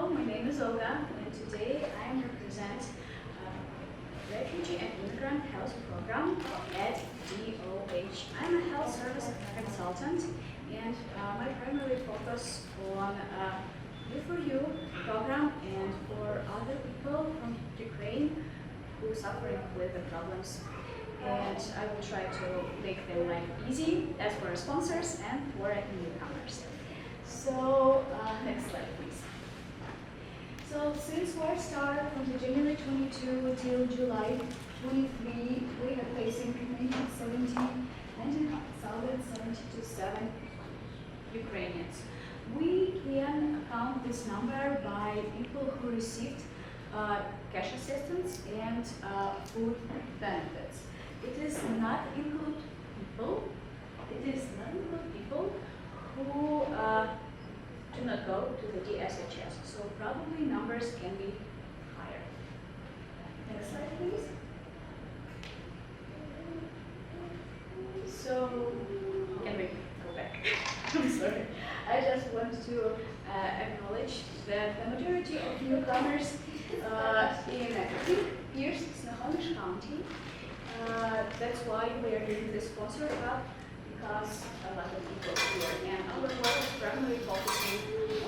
Hello, my name is Olga, and today I represent Refugee and Immigrant Health Program at DOH. I'm a health service consultant, and my primary focus on You4You program and for other people from Ukraine who are suffering with the problems. And I will try to make their life easy as for sponsors and for newcomers. So, next slide, please. So, since our start from the January 22 till July 23, we are facing 19,077 Ukrainians. We can count this number by people who received cash assistance and food benefits. It is not include people who do not go to the DSHS. So probably numbers can be higher. Next slide, please. So, can we go back? I'm sorry. I just want to acknowledge that the majority of newcomers in Pierce, Snohomish County. That's why we are doing this sponsor hub, because a lot of people here, and our work is primarily focusing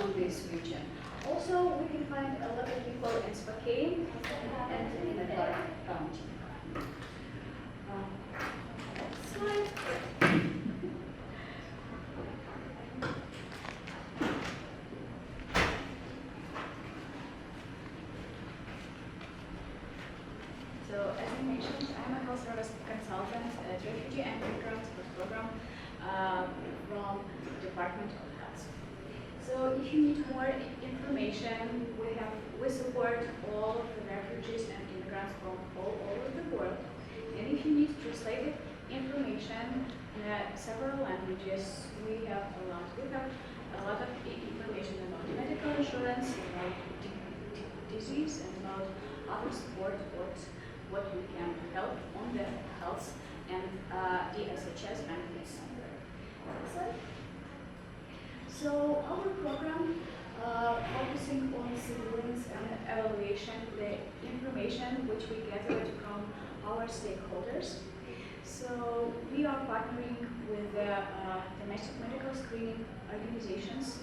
on this region. Also, we can find a lot of people in Spokane and in Clark County. Slide. So, as I mentioned, I'm a health service consultant at Refugee and Immigrants program from Department of Health. So, if you need more information, we support all of the refugees and immigrants from all over the world. And if you need translated information in several languages, we have a lot. We have a lot of information about medical insurance, about disease, and about other support what we can help on the health and DSHS benefits. Next slide. So our program focusing on civilians and evaluation, the information which we gathered from our stakeholders. So we are partnering with the domestic medical screening organizations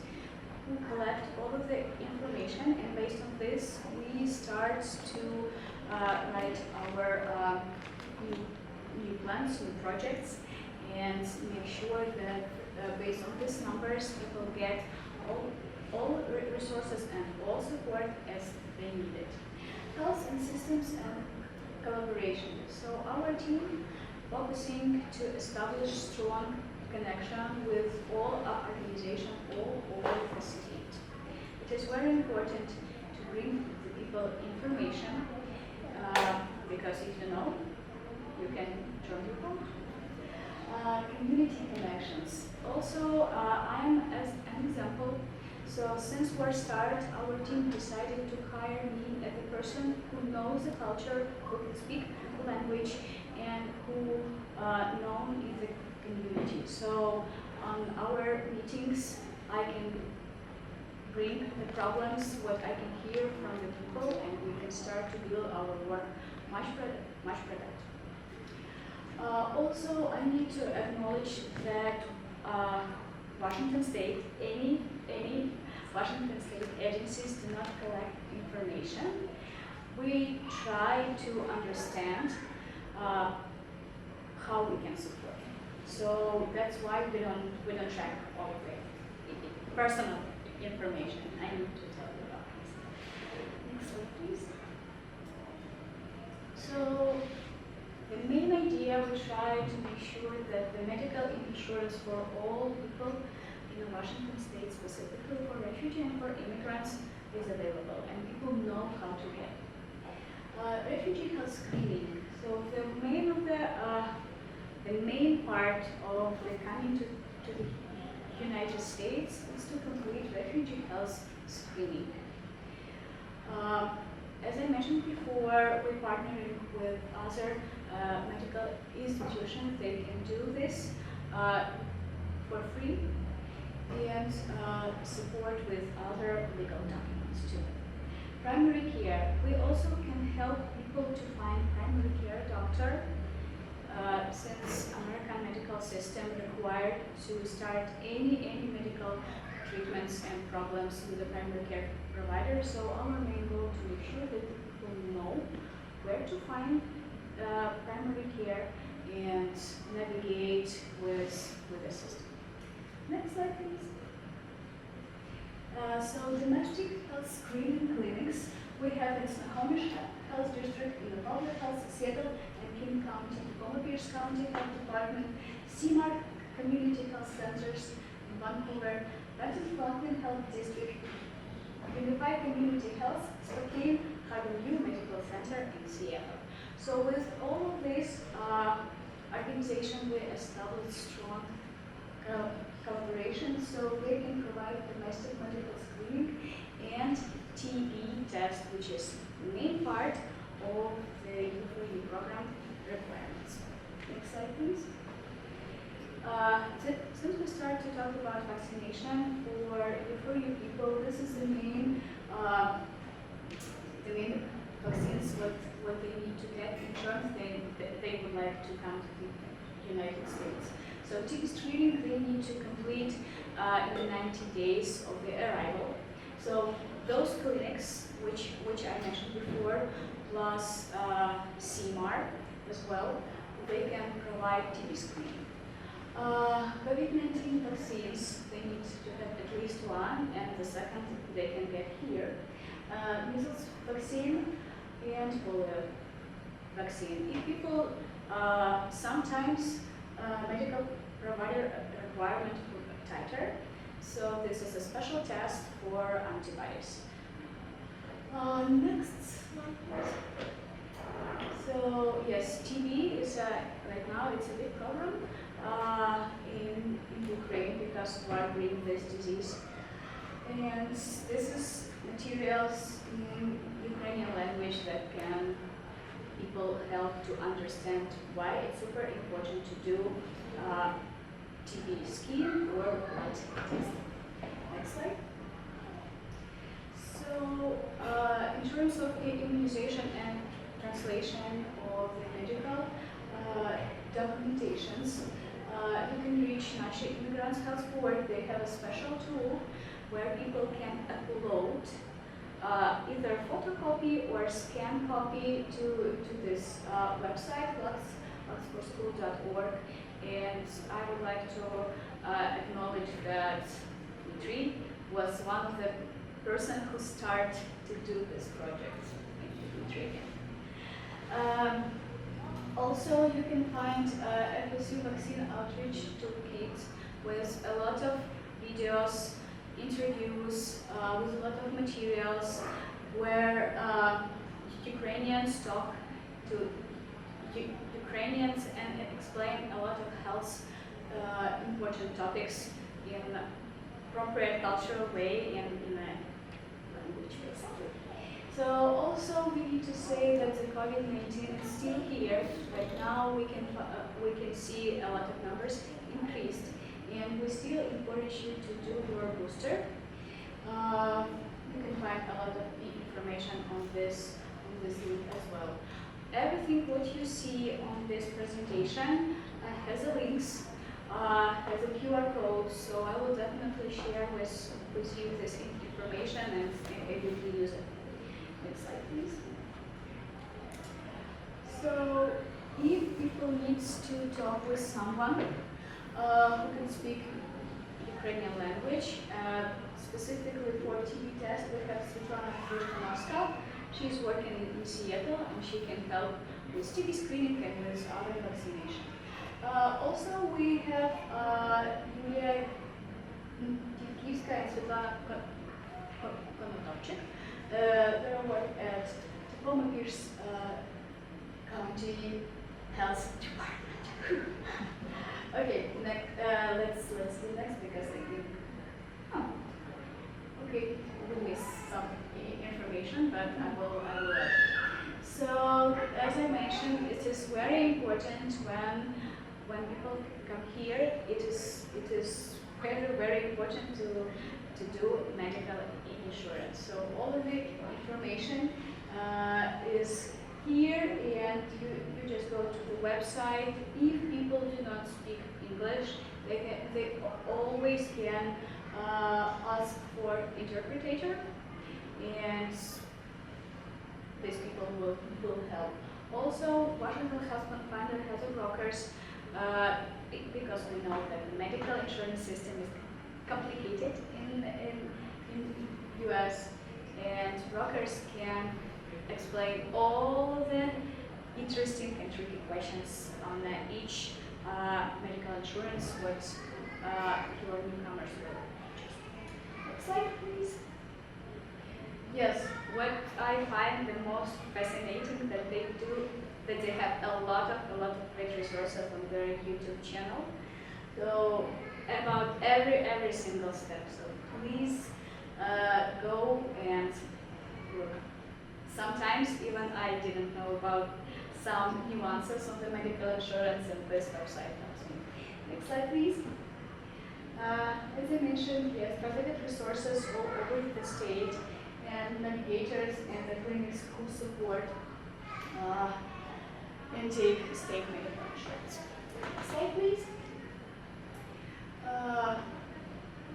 who collect all of the information, and based on this, we start to write our new plans, new projects, and make sure that based on these numbers, people get all resources and all support as they need it. Health and systems and collaboration. So our team focusing to establish strong connection with all our organizations all over the state. It is very important to bring the people information because if you know, you can join your home. Community connections. Also, I'm as an example. So since our start, our team decided to hire me as a person who knows the culture, who can speak the language, and who known in the community. So on our meetings, I can bring the problems, what I can hear from the people, and we can start to build our work much better. Also, I need to acknowledge that Washington State, any Washington State agencies do not collect information. We try to understand how we can support. So that's why we don't track all of it. Personal information. I need to tell you about this. Next slide, please. So the main idea, we try to make sure that the medical insurance for all people in Washington State, specifically for refugees and for immigrants, is available, and people know how to get it. Refugee health screening. So the main part of the coming to the United States is to complete refugee health screening. As I mentioned before, we're partnering with other medical institutions. They can do this for free, and support with other legal documents too. Primary care. We also can help people to find primary care doctor since American medical system required to start any medical treatments and problems with the primary care provider. So our main goal to make sure that people know where to find primary care and navigate with the system. Next slide, please. So domestic health screening clinics we have in Snohomish Health District, in the Public Health Seattle and King County, Tacoma Pierce County Health Department, CMARC Community Health Centers in Vancouver, Franklin Health District, Unified Community Health, Spokane, Harbor View Medical Center in Seattle. So with all of these organizations, we established strong collaboration so they can provide domestic medical screening and TB test, which is the main part of the U4U program requirements. Next slide, please. Since we started to talk about vaccination for U4U people, this is the main vaccines what they need to get insurance they would like to come to the United States. So TB screening they need to complete in 90 days of their arrival. So those clinics which I mentioned before, plus CMAR as well, they can provide TB screening. COVID-19 vaccines, they need to have at least one, and the second they can get here. Measles vaccine and polio vaccine. If people sometimes medical provider requirement for titer, so this is a special test for antibodies. Next slide, please. So yes, TB is right now it's a big problem in Ukraine because we are breeding this disease, and this is materials in Ukrainian language that can people help to understand why it's super important to do TB skin or blood test. Next slide. So in terms of immunization and translation of the medical documentations, you can reach Nashi Immigrants Health Board. They have a special tool where people can upload either photocopy or scan copy to this website, luxforschool.org. And I would like to acknowledge that Dmitry was one of the person who started to do this project. Thank you, Dmitry. Also, you can find FSU vaccine outreach toolkit with a lot of videos, interviews, with a lot of materials where Ukrainians talk to Ukrainians and explain a lot of health important topics in appropriate cultural way and in a language basically. So also we need to say that the COVID-19 is still here. Right now we can see a lot of numbers increased, and we still encourage you to do your booster. You can find a lot of information on this link as well. Everything what you see on this presentation has a links, has a QR code, so I will definitely share with you this information and able to use it. Next slide, please. So if people needs to talk with someone who can speak Ukrainian language, specifically for TB test, we have Svetlana. She's working in Seattle and she can help with TB screening and with other vaccination. Also, we have Yulia Tivkivska and Svetlana Konotovchik. They work at Tacoma Pierce County Health Department. Okay, next, let's do next because I think. Oh, okay, we missed some information, but I will. So, as I mentioned, it is very important when people come here. It is very important to do medical insurance. So all of the information is here, and you just go to the website. If people do not speak English, they always can ask for interpreter, and these people will help. Also, Washington Health Finder has a brokers because we know that the medical insurance system is complicated in US, and brokers can explain all the interesting and tricky questions on each medical insurance what your newcomers will choose. Next slide, please. Yes, what I find the most fascinating that they do, that they have a lot of great resources on their YouTube channel. So about every single step. So please go and look. Sometimes even I didn't know about some nuances of the medical insurance, and this website helps me. Next slide, please. As I mentioned, yes, targeted resources all over the state, and navigators and the clinics who support and take state medical insurance. Next slide, please.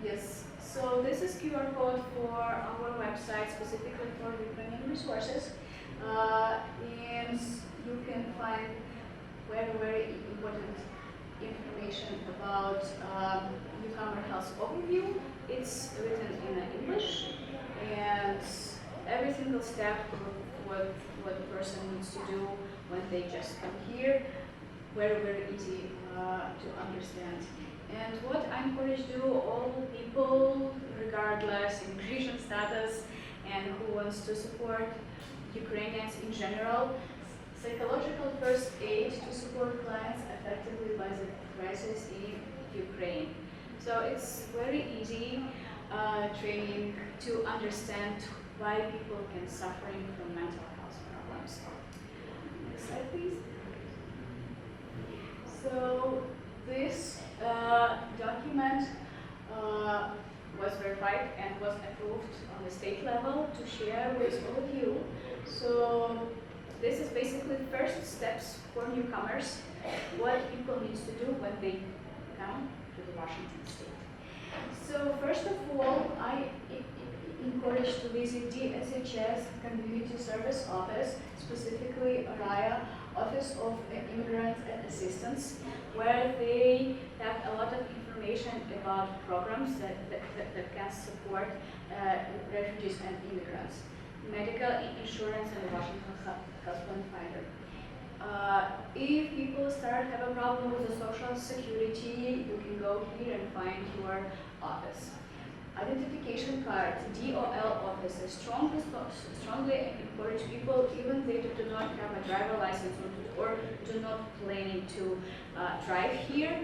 Yes, so this is QR code for our website specifically for Ukrainian resources, and you can find very important information about newcomer health overview. It's written in English, and every single step what the person needs to do when they just come here, very easy to understand. And what I encourage to all people, regardless immigration status, and who wants to support Ukrainians in general, psychological first aid to support clients effectively by the crisis in Ukraine. So it's very easy training to understand why people can suffering from mental health problems. Next slide, please. So this document was verified and was approved on the state level to share with all of you. So this is basically first steps for newcomers, what people need to do when they come to the Washington state. So first of all, I encourage to visit DSHS Community Service Office, specifically ARIA, Office of Immigrants and Assistance, where they have a lot of information about programs that can support refugees and immigrants. Medical insurance and the Washington Health Finder. If people have a problem with the Social Security, you can go here and find your office. Identification card, DOL offices strongly encourage people, even they do not have a driver license or do not planning to drive here.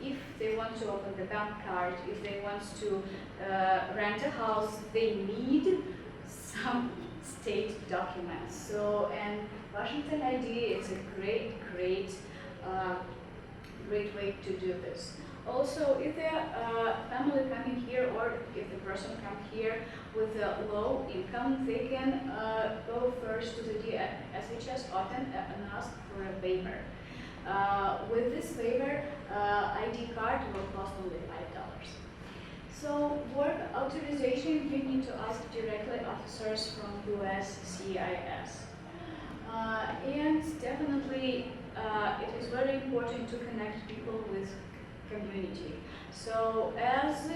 If they want to open the bank card, if they want to rent a house, they need some state documents. So, and Washington ID is a great way to do this. Also, if the family coming here, or if the person come here with a low income, they can go first to the DSHS office and ask for a waiver. With this waiver, ID card will cost only $5. So work authorization, you need to ask directly officers from USCIS. And definitely, it is very important to connect people with community. So as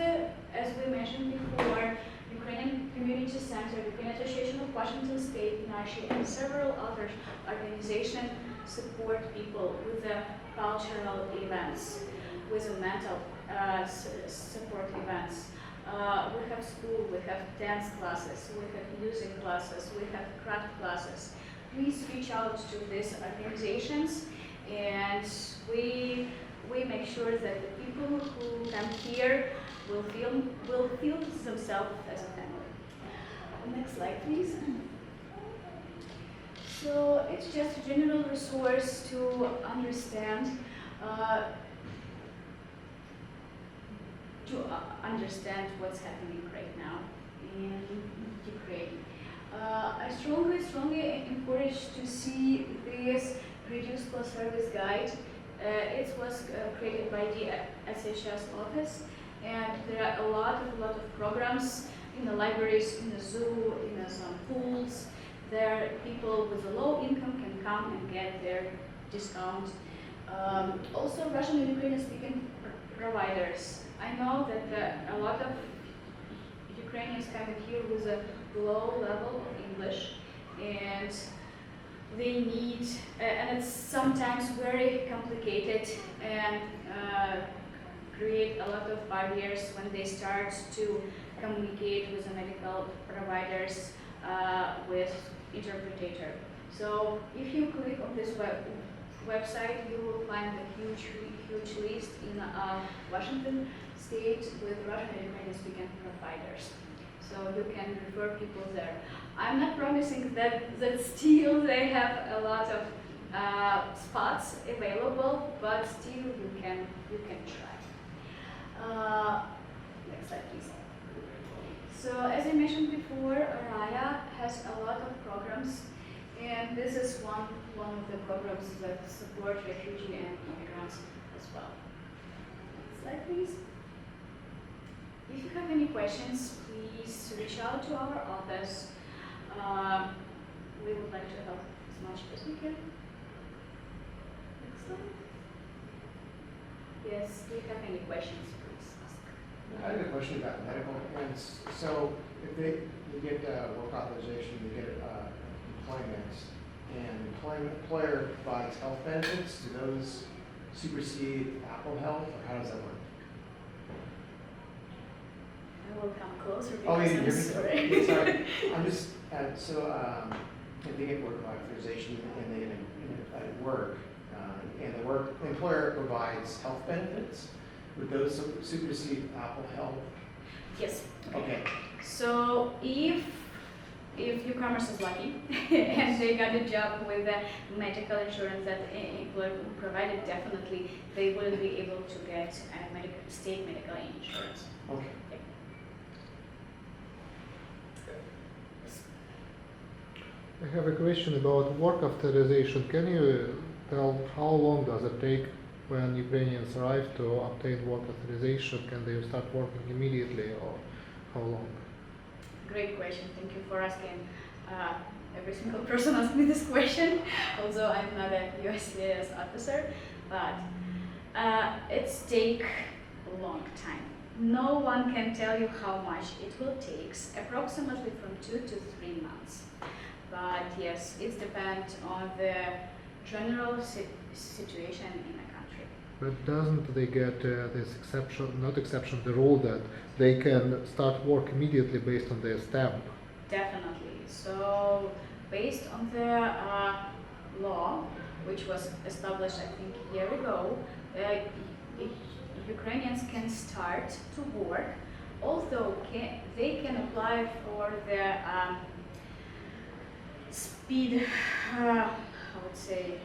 we mentioned before, Ukrainian Community Center, Ukrainian Association of Washington State, Nashi, and several other organizations support people with the cultural events, with the mental support events. We have school, we have dance classes, we have music classes, we have craft classes. Please reach out to these organizations, and we make sure that the people who come here will feel themselves as a family. Next slide, please. So it's just a general resource to understand to understand what's happening right now in Ukraine. I strongly encourage to see this reduced cost service guide. It was created by the SHS office, and there are a lot of programs in the libraries, in the zoo, in some pools. There people with a low income can come and get their discount. Also, Russian and Ukrainian speaking providers. I know that a lot of Ukrainians coming here with a low level of English, and they need, and it's sometimes very complicated and create a lot of barriers when they start to communicate with the medical providers with interpreter. So if you click on this website, you will find a huge list in Washington state with Russian and Ukrainian speaking providers. So you can refer people there. I'm not promising that still they have a lot of spots available, but still you can try. Next slide, please. So as I mentioned before, Raya has a lot of programs, and this is one of the programs that support refugee and immigrants as well. Next slide, please. If you have any questions, please reach out to our office. We would like to help as much as we can. Next slide. Yes, do you have any questions, please ask. I have a question about medical plans. So if you get work authorization, you get employment, and employer provides health benefits, do those supersede Apple Health, or how does that work? I will come closer Oh, because you I'm hear me? sorry. Yeah, sorry. I'm just, if they get work authorization and they work, and the employer provides health benefits, would those supersede Apple Health? Yes. Okay. So if newcomers is lucky and they got a job with the medical insurance that employer provided, definitely they will be able to get state medical insurance. Okay. I have a question about work authorization. Can you tell how long does it take when Ukrainians arrive to obtain work authorization? Can they start working immediately, or how long? Great question. Thank you for asking. Every single person asked me this question, although I'm not a USCIS officer, but it's take a long time. No one can tell you how much it will take, approximately from 2 to 3 months. But yes, it depends on the general situation in the country. But doesn't they get this exception, not exception, the rule that they can start work immediately based on their stamp? Definitely. So based on the law, which was established I think a year ago, Ukrainians can start to work, although they can apply for the speed, I would say,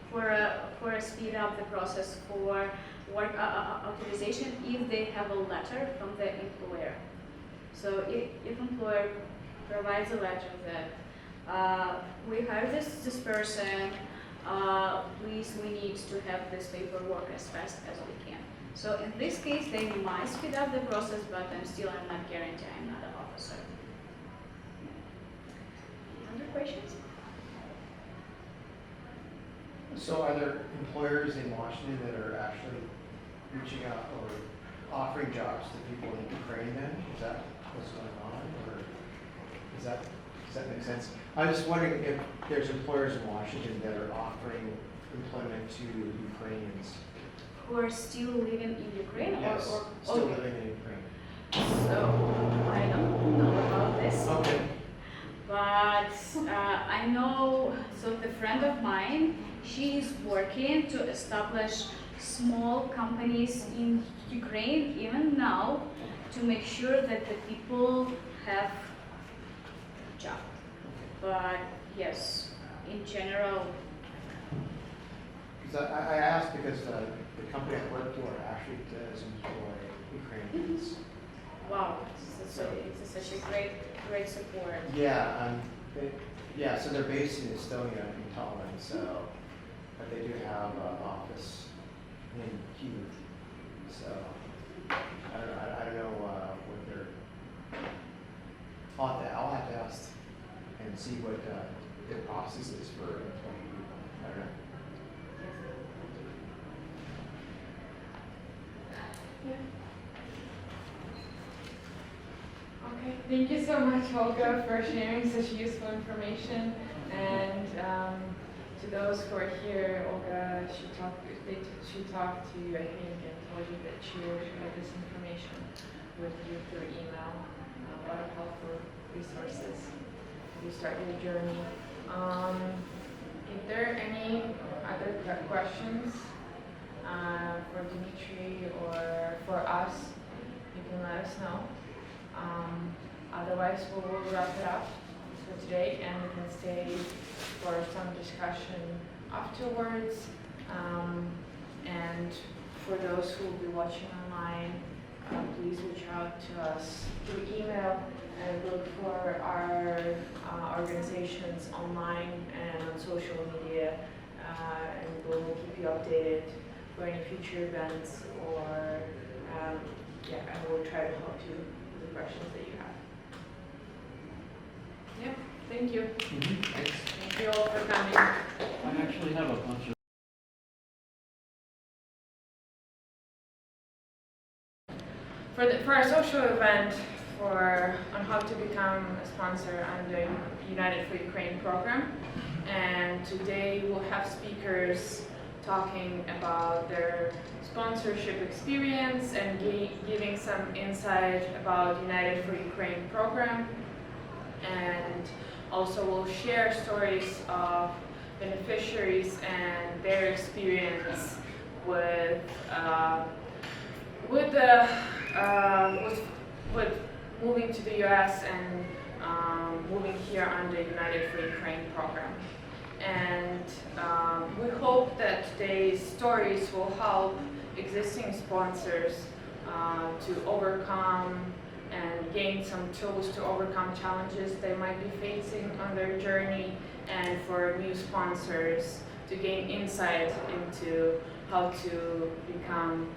for a speed up the process for work authorization if they have a letter from the employer. So if employer provides a letter that we hire this person, please, we need to have this paperwork as fast as we can. So in this case, they might speed up the process, but I'm not guaranteed. I'm not an officer. Other questions? So are there employers in Washington that are actually reaching out or offering jobs to people in Ukraine then? Is that what's going on, or does that make sense? I'm just wondering if there's employers in Washington that are offering employment to Ukrainians. Who are still living in Ukraine? Yes, or still okay. living in Ukraine. So I don't know about this. Okay. But I know, so the friend of mine, she is working to establish small companies in Ukraine even now to make sure that the people have a job. But yes, in general. So I asked because the company I work for actually does employ Ukrainians. Wow, it's such a great support. Yeah, yeah. So they're based in Estonia, in Tallinn. So, but they do have an office in Kyiv. So I don't know what their. I'll have to ask and see what their process is for employing people. I don't know. Okay, thank you so much, Olga, for sharing such useful information. And to those who are here, Olga, she talked to you, I think, and told you that she will share this information with you through email. A lot of helpful resources as you start your journey. If there are any other questions for Dimitri or for us, you can let us know. Otherwise, we will wrap it up for today, and we can stay for some discussion afterwards. And for those who will be watching online, please reach out to us through email and look for our organizations online and on social media, and we'll keep you updated for any future events, or and we'll try to help you with the questions that you have. Yeah, thank you. Thanks. Thank you all for coming. I actually have a bunch of For our social event on how to become a sponsor under United for Ukraine program, and today we'll have speakers talking about their sponsorship experience and giving some insight about United for Ukraine program, and also we'll share stories of beneficiaries and their experience with moving to the U.S. and moving here under United for Ukraine program. And we hope that today's stories will help existing sponsors to overcome and gain some tools to overcome challenges they might be facing on their journey, and for new sponsors to gain insight into how to become,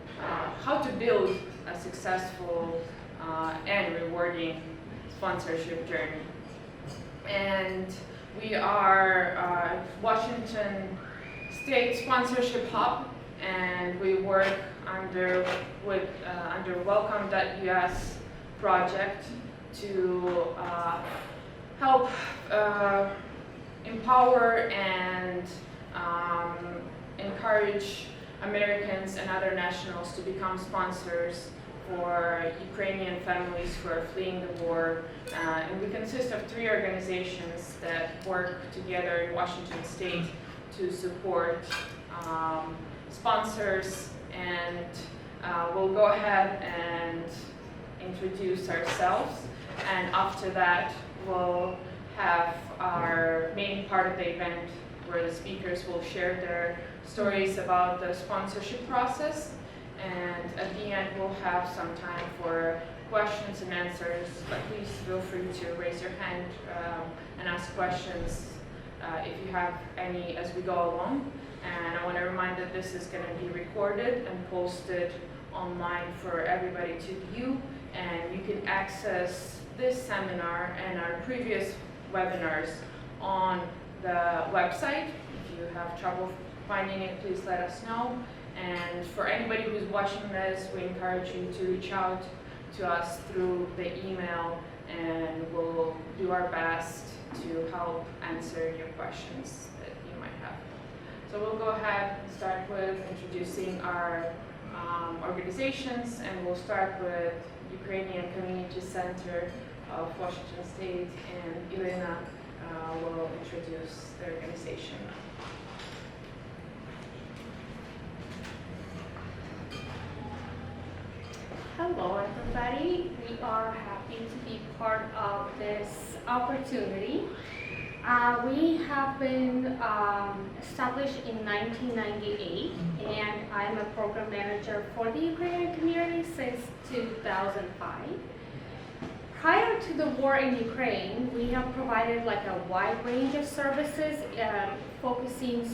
how to build a successful and rewarding sponsorship journey. And we are Washington State Sponsorship Hub, and we work under Welcome.us project to help empower and encourage Americans and other nationals to become sponsors for Ukrainian families who are fleeing the war. And we consist of 3 organizations that work together in Washington State to support sponsors. And we'll go ahead and introduce ourselves. And after that, we'll have our main part of the event where the speakers will share their stories about the sponsorship process. And at the end, we'll have some time for questions and answers, but please feel free to raise your hand and ask questions if you have any as we go along. And I want to remind that this is going to be recorded and posted online for everybody to view, and you can access this seminar and our previous webinars on the website. If you have trouble finding it, please let us know. And for anybody who's watching this, we encourage you to reach out to us through the email, and we'll do our best to help answer your questions that you might have. So we'll go ahead and start with introducing our organizations, and we'll start with Ukrainian Community Center of Washington State, and Elena will introduce the organization. Hello everybody, we are happy to be part of this opportunity. We have been established in 1998, and I'm a program manager for the Ukrainian community since 2005. Prior to the war in Ukraine, we have provided like a wide range of services, focusing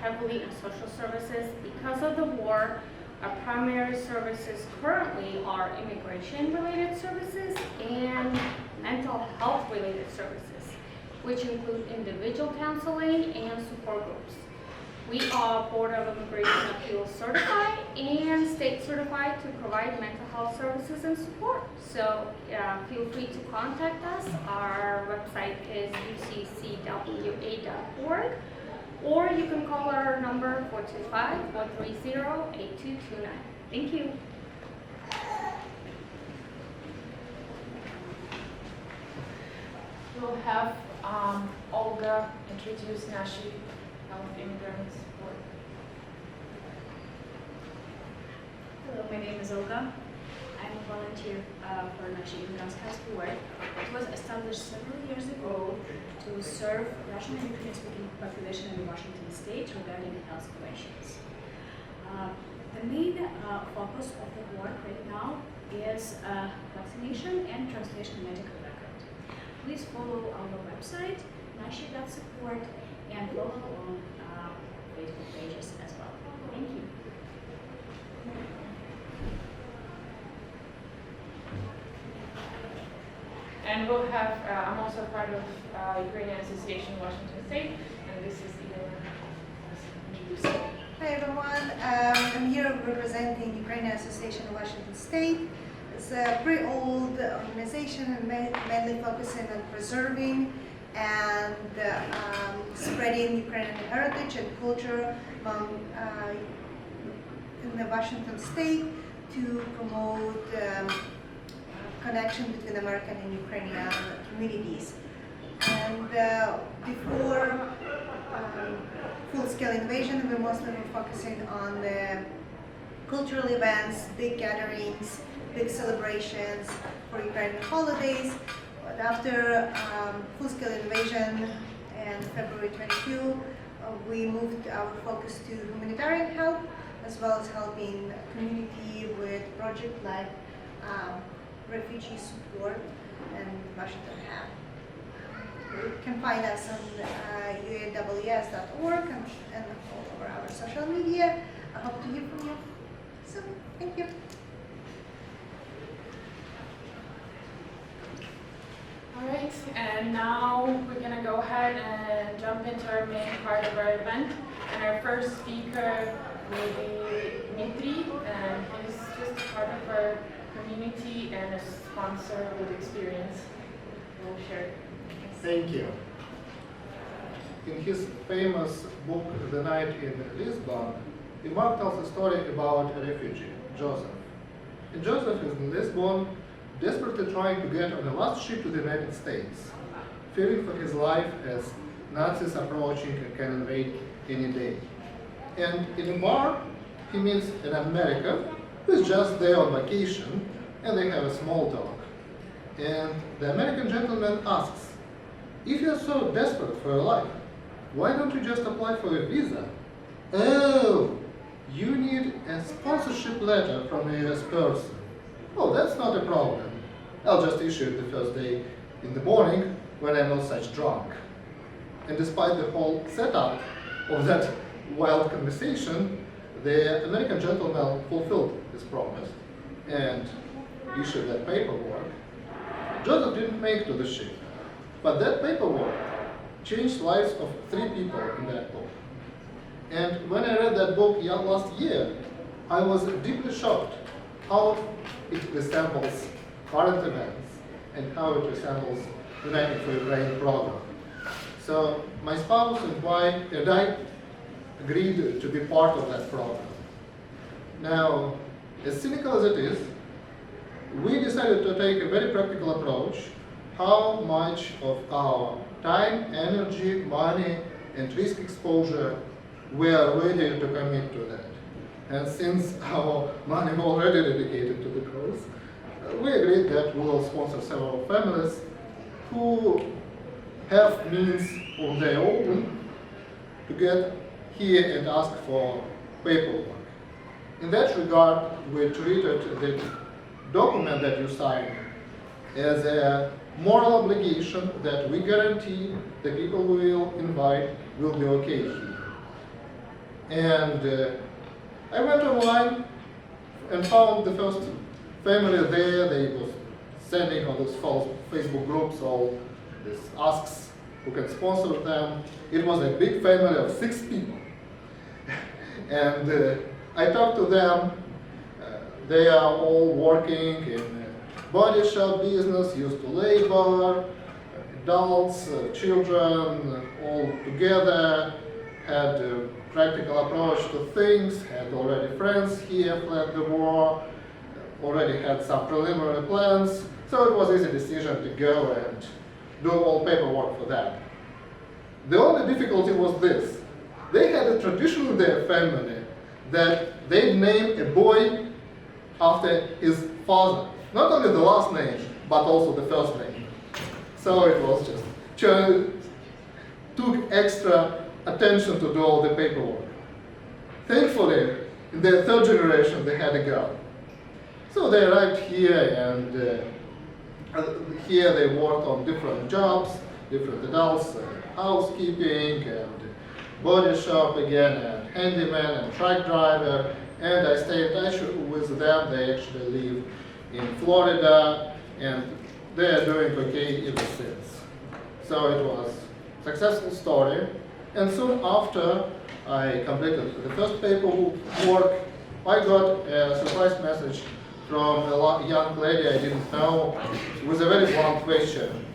heavily on social services. Because of the war, our primary services currently are immigration-related services and mental health-related services, which include individual counseling and support groups. We are Board of Immigration Appeals certified and state certified to provide mental health services and support. So feel free to contact us. Our website is uccwa.org, or you can call our number 425-430-8229. Thank you. We'll have Olga introduce Nashi Immigrants. Hello, my name is Olga. I'm a volunteer for Nashi Immigrants Board. It was established several years ago to serve Russian and Ukrainian speaking population in Washington state regarding health questions. The main focus of the work right now is vaccination and translation medical record. Please follow our website, nashi.support, and follow on Facebook pages as well. Thank you. And we'll have, I'm also part of Ukrainian Association Washington State, and this is introducing. Hi everyone, I'm here representing Ukrainian Association of Washington State. It's a pretty old organization and mainly focusing on preserving and spreading Ukrainian heritage and culture among, in the Washington State to promote connection between American and Ukrainian communities. And before full-scale invasion, we mostly were focusing on the cultural events, big gatherings, big celebrations for Ukrainian holidays. But after full-scale invasion and February 22, we moved our focus to humanitarian help, as well as helping community with projects like refugee support and Washington Have. You can find us on uaws.org and all over our social media. I hope to hear from you soon. Thank you. All right, and now we're going to go ahead and jump into our main part of our event. And our first speaker will be Dmitry, and he's just part of our community and a sponsor with experience. We'll share. Thank you. In his famous book, The Night in Lisbon, Mark tells a story about a refugee, Joseph. And Joseph is in Lisbon, desperately trying to get on the last ship to the United States, fearing for his life as Nazis approaching and can invade any day. And in a bar, he meets an American who's just there on vacation, and they have a small talk. And the American gentleman asks, if you're so desperate for your life, why don't you just apply for a visa? Oh, you need a sponsorship letter from a US person. Oh, that's not a problem. I'll just issue it the first day in the morning when I'm not such drunk. And despite the whole setup of that wild conversation, the American gentleman fulfilled his promise and issued that paperwork. Joseph didn't make it to the ship, but that paperwork changed lives of 3 people in that book. And when I read that book last year, I was deeply shocked how it resembles current events and how it resembles the United for Ukraine program. So my spouse and wife and I agreed to be part of that program. Now, as cynical as it is, we decided to take a very practical approach, how much of our time, energy, money, and risk exposure we are ready to commit to that. And since our money was already dedicated to the cause, we agreed that we will sponsor several families who have means of their own to get here and ask for paperwork. In that regard, we treated the document that you sign as a moral obligation that we guarantee the people we will invite will be okay here. And I went online and found the first family there. They was sending on those false Facebook groups all these asks who can sponsor them. It was a big family of 6 people. And I talked to them. They are all working in body shop business, used to labor, adults, children, all together, had a practical approach to things, had already friends here, fled the war, already had some preliminary plans, so it was an easy decision to go and do all paperwork for that. The only difficulty was this. They had a tradition in their family that they named a boy after his father. Not only the last name, but also the first name. So it was just, took extra attention to do all the paperwork. Thankfully, in their 3rd generation, they had a girl. So they arrived here, and here they worked on different jobs, different adults, housekeeping, and body shop again, and handyman, and truck driver, and I stay in touch with them. They actually live in Florida, and they are doing okay ever since. So it was a successful story, and soon after I completed the first paperwork, I got a surprise message from a young lady I didn't know with a very blunt question: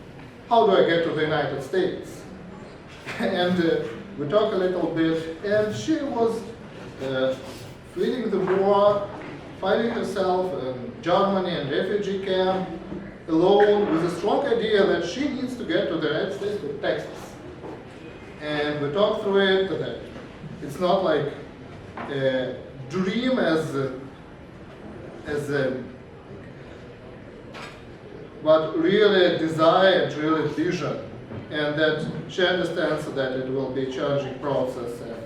how do I get to the United States? And we talked a little bit, and she was fleeing the war, finding herself in Germany and refugee camp, alone, with a strong idea that she needs to get to the United States with Texas. And we talked through it, that it's not like a dream but really a desire and really vision. And that she understands that it will be a challenging process, and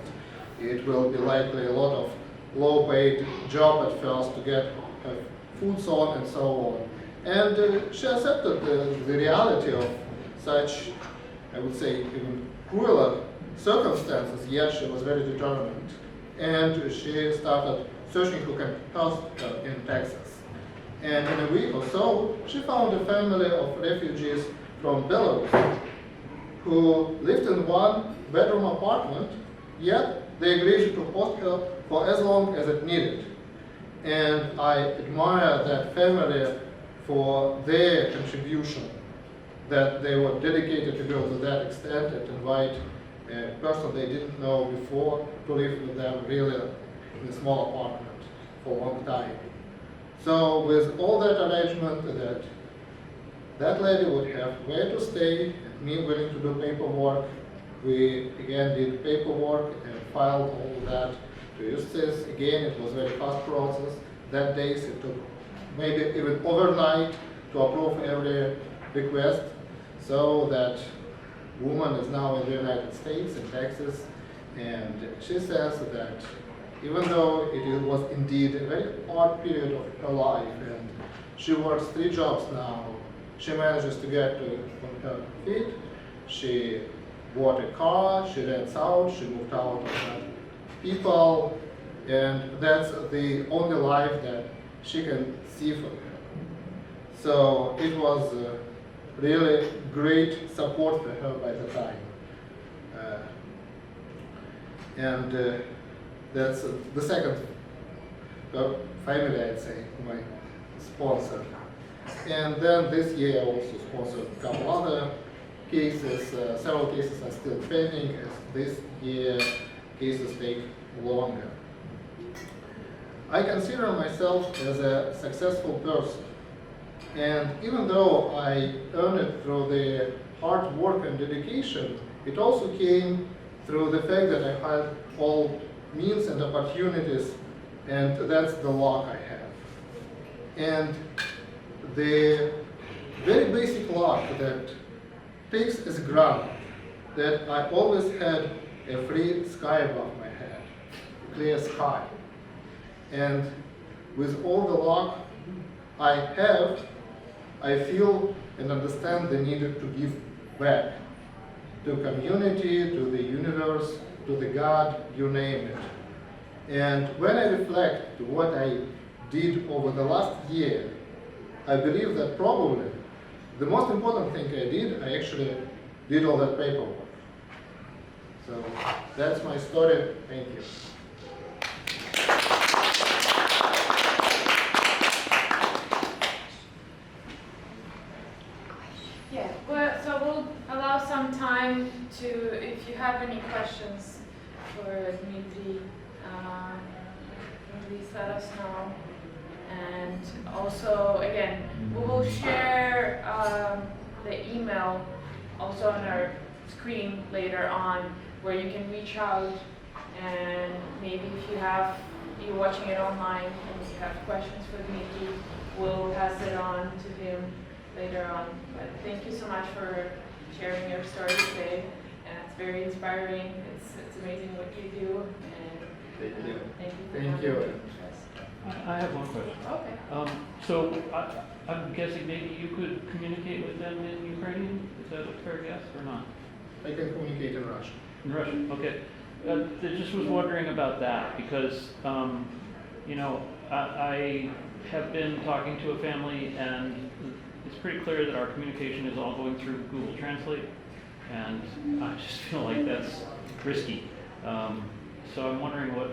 it will be likely a lot of low-paid job at first to get her food on and so on. And she accepted the reality of such, I would say, even crueler circumstances, yet she was very determined. And she started searching who can host her in Texas. And in a week or so, she found a family of refugees from Belarus who lived in 1-bedroom apartment, yet they agreed to host her for as long as it needed. And I admire that family for their contribution, that they were dedicated to go to that extent and invite a person they didn't know before to live with them really in a small apartment for a long time. So with all that arrangement, that lady would have where to stay, and me willing to do paperwork. We again did paperwork and filed all of that to use this. Again, it was a very fast process. That days it took maybe even overnight to approve every request, so that woman is now in the United States, in Texas, and she says that even though it was indeed a very hard period of her life, and she works 3 jobs now, she manages to get on her feet. She bought a car, she rents out, she moved out of that people, and that's the only life that she can see for her. So it was really great support for her by the time. And that's the second family, I'd say, my sponsor. And then this year I also sponsored a couple other cases. Several cases are still pending, as this year cases take longer. I consider myself as a successful person. And even though I earned it through the hard work and dedication, it also came through the fact that I had all means and opportunities, and that's the luck I have. And the very basic luck that takes as granted that I always had a free sky above my head, clear sky. And with all the luck I have, I feel and understand the need to give back to community, to the universe, to the God, you name it. And when I reflect to what I did over the last year, I believe that probably the most important thing I did, I actually did all that paperwork. So that's my story. Thank you. Yeah, well, so we'll allow some time to, if you have any questions for Dmitry, please let us know. And also, again, we will share the email also on our screen later on, where you can reach out, and maybe if you're watching it online and you have questions for Dmitry, we'll pass it on to him later on. But thank you so much for sharing your story today, and it's very inspiring. It's amazing what you do, and Thank you. thank you for Thank you. I have one question. Okay. So I'm guessing maybe you could communicate with them in Ukrainian? Is that a fair guess or not? I can communicate in Russian. In Russian, okay. I just was wondering about that because, you know, I have been talking to a family and it's pretty clear that our communication is all going through Google Translate, and I just feel like that's risky. So I'm wondering what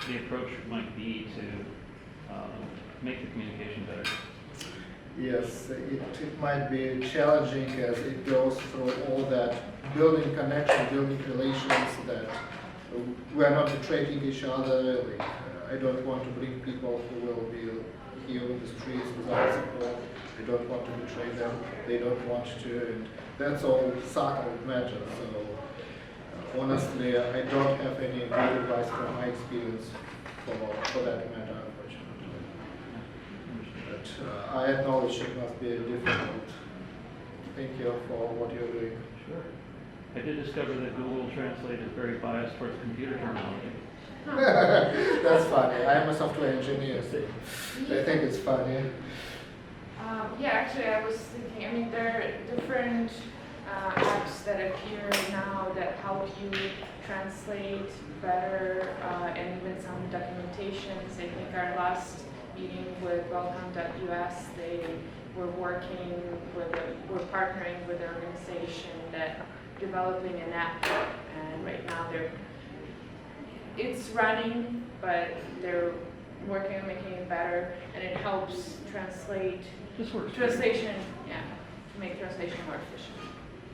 the approach might be to make the communication better. Yes, it might be challenging as it goes through all that building connection, building relations, that we are not betraying each other. Like, I don't want to bring people who will be here in the streets without support. I don't want to betray them. They don't want to. And that's all subtle matters. So honestly, I don't have any good advice from my experience for that matter, unfortunately. But I acknowledge it must be difficult. Thank you for what you're doing. Sure. I did discover that Google Translate is very biased towards computer terminology. That's funny. I'm a software engineer, so I think it's funny. Yeah, actually, I was thinking, I mean, there are different apps that appear now that help you translate better, and even some documentations. I think our last meeting with Welcome.us, they were working with, we're partnering with an organization that developing an app, and right now it's running, but they're working on making it better, and it helps translate. This works. Translation, yeah, to make translation more efficient.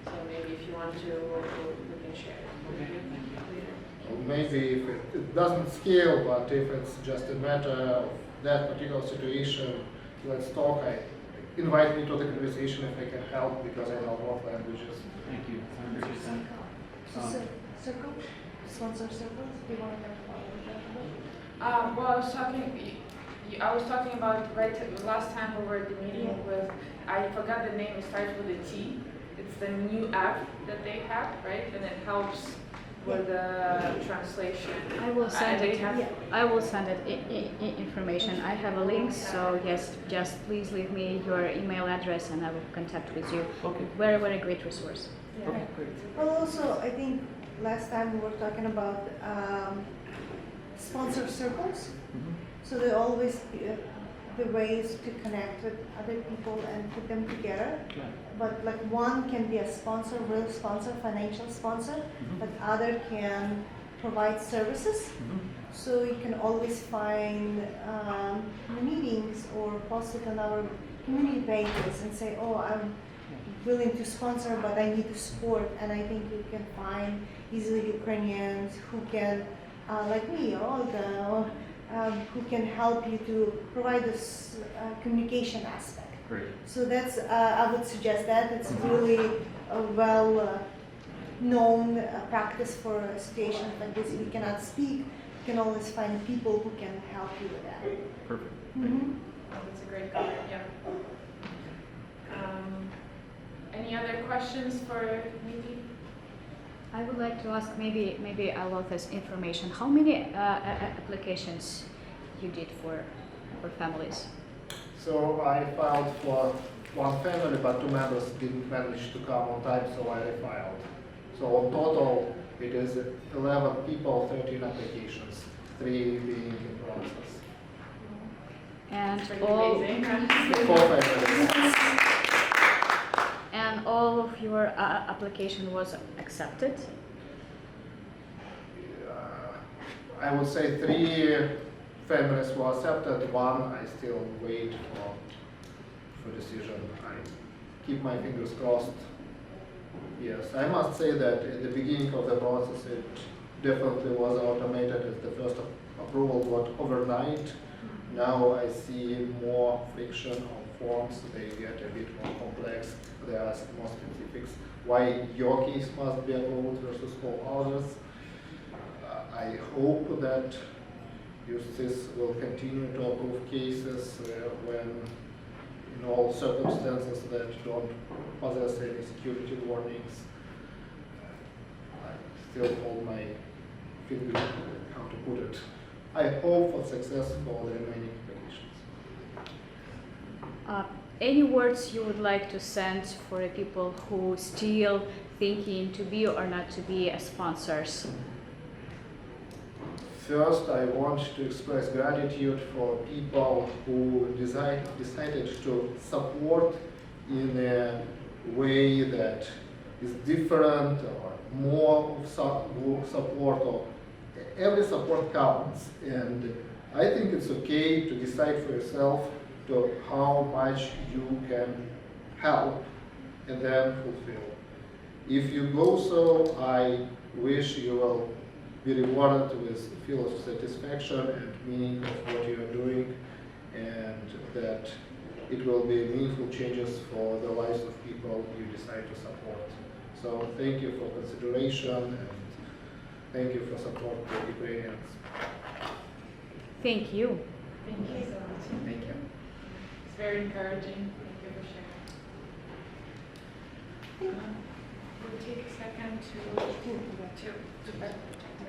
So maybe if you want to, we can share it Okay, thank you. later. Or maybe if it doesn't scale, but if it's just a matter of that particular situation, let's talk. Invite me to the conversation if I can help, because I know both languages. Thank you. I appreciate that. Circle? Sponsor circles? Do you want to talk about that? Well, I was talking about last time we were at the meeting with, I forgot the name, it starts with a T. It's the new app that they have, right? And it helps with the translation. I will send they it. have- I will send it information. I have a link, so yes, just please leave me your email address and I will contact with you. Okay. Very, very great resource. Yeah. Okay, great. Well, also, I think last time we were talking about sponsor circles. Mhm. So there always the ways to connect with other people and put them together. Yeah. But like one can be a sponsor, real sponsor, financial sponsor, Mhm. but other can provide services. Mhm. So you can always find meetings or post it on our community pages and say, oh, I'm willing to sponsor, but I need the support. And I think you can find easily Ukrainians who can, like me, or Olga, who can help you to provide this communication aspect. Great. So that's, I would suggest that. It's really a well known practice for situations like this. If you cannot speak, you can always find people who can help you with that. Perfect. Mm-hmm. That's a great comment, yeah. Any other questions for maybe? I would like to ask, maybe about this information. How many applications you did for families? So I filed for one family, but 2 members didn't manage to come on time, so I refiled. So on total, it is 11 people, 13 applications, 3 being in process. And Pretty all, amazing. 4 families. and all of your application was accepted? I would say 3 families were accepted, 1 I still wait for decision. I keep my fingers crossed. Yes, I must say that at the beginning of the process it definitely was automated as the first approval got overnight. Now I see more friction on forms, they get a bit more complex, they ask more specifics. Why your case must be approved versus all others. I hope that justice will continue to approve cases when in all circumstances that don't possess any security warnings. I still hold my finger, how to put it. I hope for success for the remaining applications. Any words you would like to send for the people who still thinking to be or not to be sponsors? First, I want to express gratitude for people who decided to support in a way that is different or more of support. Or every support counts, and I think it's okay to decide for yourself to how much you can help and then fulfill. If you go so, I wish you will be rewarded with a feel of satisfaction and meaning of what you are doing, and that it will be meaningful changes for the lives of people you decide to support. So thank you for consideration, and thank you for support for Ukrainians. Thank you. Thank you so much. Thank you. It's very encouraging. Thank you for sharing. We'll take a second to